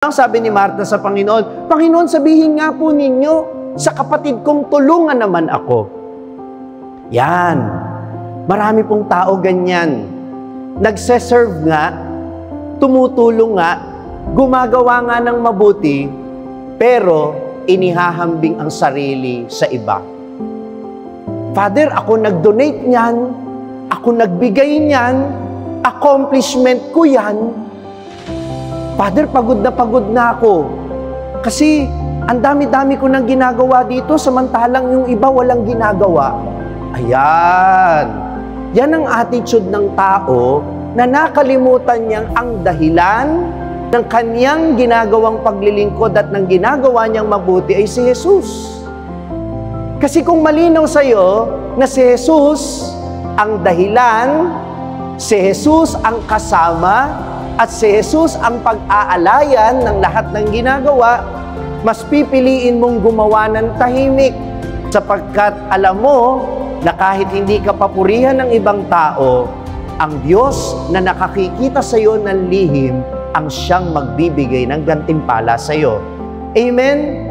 Ang sabi ni Martha sa Panginoon, Panginoon, sabihin nga po ninyo, sa kapatid kong tulungan naman ako. Yan. Marami pong tao ganyan. Nagse-serve nga, tumutulong nga, gumagawa nga ng mabuti, pero inihahambing ang sarili sa iba. Father, ako nag-donate niyan, ako nagbigay niyan, accomplishment ko yan. Father, pagod na ako. Kasi ang dami-dami ko nang ginagawa dito, samantalang yung iba walang ginagawa. Ayan. Yan ang attitude ng tao na nakalimutan niyang ang dahilan ng kaniyang ginagawang paglilingkod at ng ginagawa niyang mabuti ay si Jesus. Kasi kung malinaw sa'yo na si Jesus ang dahilan, si Jesus ang kasama, at si Jesus ang pag-aalayan ng lahat ng ginagawa, mas pipiliin mong gumawa ng tahimik sapagkat alam mo na kahit hindi ka papurihan ng ibang tao, ang Diyos na nakakikita sa iyo ng lihim ang siyang magbibigay ng gantimpala sa iyo. Amen?